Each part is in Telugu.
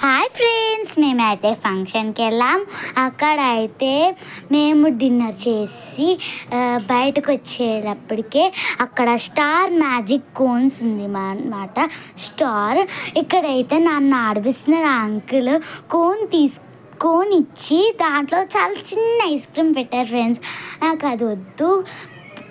హాయ్ ఫ్రెండ్స్, మేమైతే ఫంక్షన్కి వెళ్ళాం. అక్కడ అయితే మేము డిన్నర్ చేసి బయటకు వచ్చేటప్పటికే అక్కడ స్టార్ మ్యాజిక్ కోన్స్ ఉంది అన్నమాట. స్టార్ ఇక్కడైతే నన్ను ఆడిపిస్తున్నారు. అంకుల్ కోన్ ఇచ్చి దాంట్లో చాలా చిన్న ఐస్ క్రీమ్ పెట్టారు ఫ్రెండ్స్. నాకు అది వద్దు,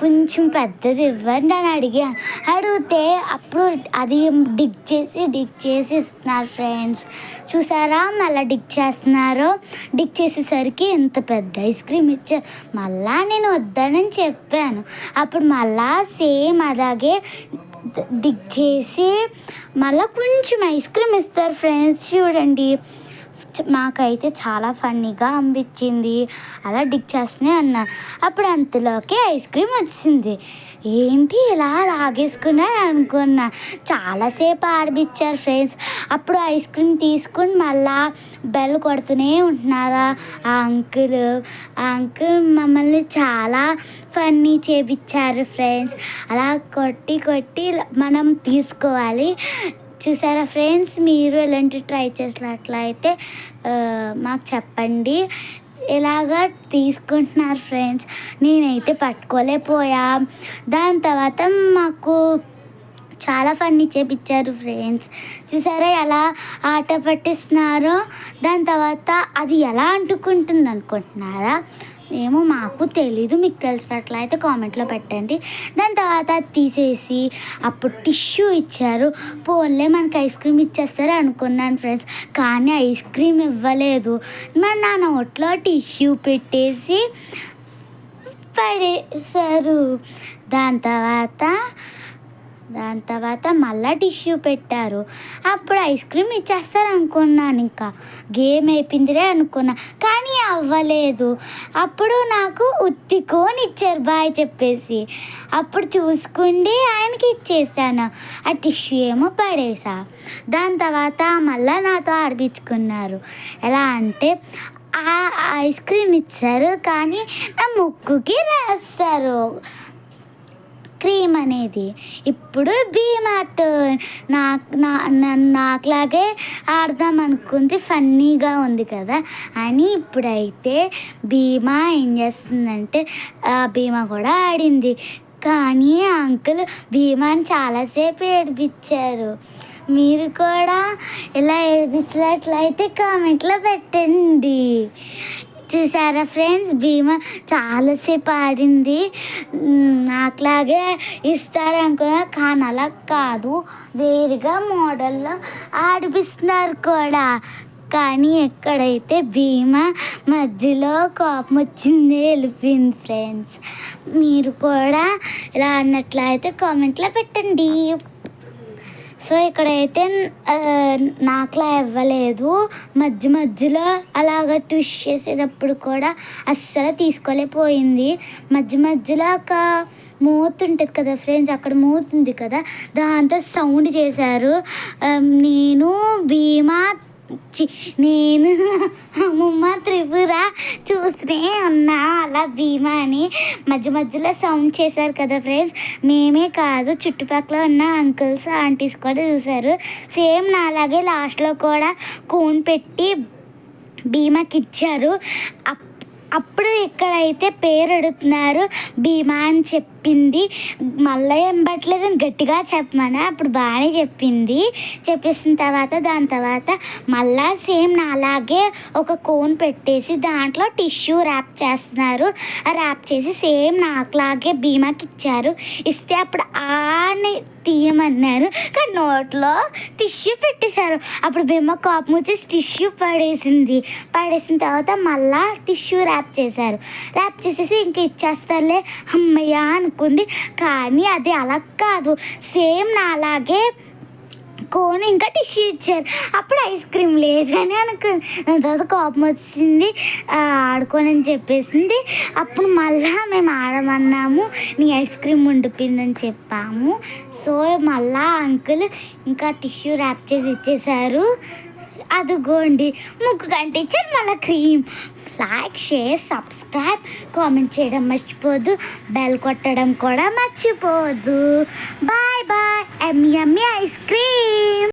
కొంచెం పెద్దది ఇవ్వండి అని అడిగితే అప్పుడు అది డిగ్ చేసి ఇస్తున్నారు ఫ్రెండ్స్. చూసారా మళ్ళీ డిగ్ చేస్తున్నారు. డిగ్ చేసేసరికి ఎంత పెద్ద ఐస్ క్రీమ్ ఇచ్చారు. మళ్ళా నేను వద్దని చెప్పాను. అప్పుడు మళ్ళా సేమ్ అలాగే డిగ్ చేసి మళ్ళీ కొంచెం ఐస్ క్రీమ్ ఇస్తారు ఫ్రెండ్స్. చూడండి, మాకైతే చాలా ఫన్నీగా అనిపించింది. అలా డిగ్ చేస్తూనే అన్నారు. అప్పుడు అంతలోకి ఐస్ క్రీమ్ వచ్చింది. ఏంటి ఇలా లాగేసుకున్నా అనుకున్నా. చాలాసేపు ఆడిపించారు ఫ్రెండ్స్. అప్పుడు ఐస్ క్రీమ్ తీసుకుని మళ్ళా బెల్ కొడుతూనే ఉంటున్నారా ఆ అంకుల్ మమ్మల్ని చాలా ఫన్నీ చేపించారు ఫ్రెండ్స్. అలా కొట్టి మనం తీసుకోవాలి. చూసారా ఫ్రెండ్స్, మీరు ఎలాంటి ట్రై చేసినట్లయితే మాకు చెప్పండి. ఇలాగా తీసుకుంటున్నారు ఫ్రెండ్స్. నేనైతే పట్టుకోలేకపోయా. దాని తర్వాత మాకు చాలా ఫన్నీ చేపించారు ఫ్రెండ్స్. చూసారా ఎలా ఆట పట్టిస్తున్నారో. దాని తర్వాత అది ఎలా అంటుకుంటుంది అనుకుంటున్నారా? మాకు తెలీదు. మీకు తెలిసినట్లయితే కామెంట్లో పెట్టండి. దాని తర్వాత అది తీసేసి అప్పుడు టిష్యూ ఇచ్చారు. పోన్లే మనకి ఐస్ క్రీమ్ ఇచ్చేస్తారు అనుకున్నాను ఫ్రెండ్స్. కానీ ఐస్ క్రీమ్ ఇవ్వలేదు. మరి నా నోట్లో టిష్యూ పెట్టేసి పడేశారు. దాని తర్వాత మళ్ళీ టిష్యూ పెట్టారు. అప్పుడు ఐస్ క్రీమ్ ఇచ్చేస్తారు అనుకున్నాను. ఇంకా గేమ్ అయిపోయిందిరే అనుకున్నా, కానీ అవ్వలేదు. అప్పుడు నాకు ఉత్తికోని ఇచ్చారు బాయ్ చెప్పేసి. అప్పుడు చూసుకుండి ఆయనకి ఇచ్చేసాను. ఆ టిష్యూ ఏమో పడేసా. దాని తర్వాత మళ్ళీ నాతో ఆడిపించుకున్నారు. ఎలా అంటే ఆ ఐస్ క్రీమ్ ఇచ్చారు, కానీ నా ముక్కుకి రాస్తారు క్రీమ్ అనేది. ఇప్పుడు భీమాతో నాకులాగే ఆడదాం అనుకుంది. ఫన్నీగా ఉంది కదా అని. ఇప్పుడైతే భీమా ఏం చేస్తుందంటే భీమా కూడా ఆడింది. కానీ అంకుల్ భీమాని చాలాసేపు ఏడిపించారు. మీరు కూడా ఇలా ఏడిపించినట్లయితే కామెంట్లో పెట్టండి. చూసారా ఫ్రెండ్స్, భీమా చాలాసేపు ఆడింది. నాకులాగే ఇస్తారనుకున్నా, కానీ అలా కాదు, వేరుగా మోడల్లో ఆడిపిస్తున్నారు కూడా. కానీ ఎక్కడైతే భీమా మధ్యలో కోపం వచ్చింది, వెళ్ళిపోయింది ఫ్రెండ్స్. మీరు కూడా ఇలా అన్నట్లయితే కామెంట్లో పెట్టండి. సో ఇక్కడైతే నాకులా ఇవ్వలేదు. మధ్యలో అలాగ ట్విస్ట్ చేసేటప్పుడు కూడా అస్సలు తీసుకోలేకపోయింది. మధ్యలో ఒక మూత ఉంటుంది కదా ఫ్రెండ్స్, అక్కడ మూత ఉంది కదా, దాంతో సౌండ్ చేశారు. నేను అమ్మమ్మ త్రిపుర చూస్తూనే ఉన్నా అలా భీమా అని మధ్యలో సౌండ్ చేశారు కదా ఫ్రెండ్స్. మేమే కాదు, చుట్టుపక్కల ఉన్న అంకుల్స్ ఆంటీస్ కూడా చూశారు. సేమ్ నాలాగే లాస్ట్లో కూడా కోన్ పెట్టి భీమాకి ఇచ్చారు. అప్పుడు ఇక్కడైతే పేరు అడుగుతున్నారు. భీమా అని చెప్పింది. మళ్ళీ ఏం పట్టలేదని గట్టిగా చెప్పమని అప్పుడు బాగానే చెప్పేసిన దాని తర్వాత మళ్ళా సేమ్ నాలాగే ఒక కోన్ పెట్టేసి దాంట్లో టిష్యూ ర్యాప్ చేస్తున్నారు. ఆ ర్యాప్ చేసి సేమ్ నాకులాగే భీమాకి ఇచ్చారు. ఇస్తే అప్పుడు ఆని తీయమన్నారు, కానీ నోట్లో టిష్యూ పెట్టేశారు. అప్పుడు భీమా కోపం వచ్చేసి టిష్యూ పడేసిన తర్వాత మళ్ళా టిష్యూ ర్యాప్ చేసేసి ఇంకా ఇచ్చేస్తారులే అమ్మయ్య అనుకుంది. కానీ అది అలా కాదు, సేమ్ నాలాగే కోన్ ఇంకా టిష్యూ ఇచ్చారు. అప్పుడు ఐస్ క్రీమ్ లేదని అనుకుంది. దాని తర్వాత కోపం వచ్చింది, ఆడుకోనని చెప్పేసింది. అప్పుడు మళ్ళా మేము ఆడమన్నాము, నీ ఐస్ క్రీమ్ ఉండిపోయిందని చెప్పాము. సో మళ్ళా అంకుల్ ఇంకా టిష్యూ ర్యాప్ చేసి ఇచ్చేసారు. అదిగోండి ముక్కు కంటించారు మళ్ళీ cream. Like, share, subscribe, comment చేయడం మర్చిపోద్దు. బెల్ కొట్టడం కూడా మర్చిపోవద్దు. Bye bye. Yummy ice cream.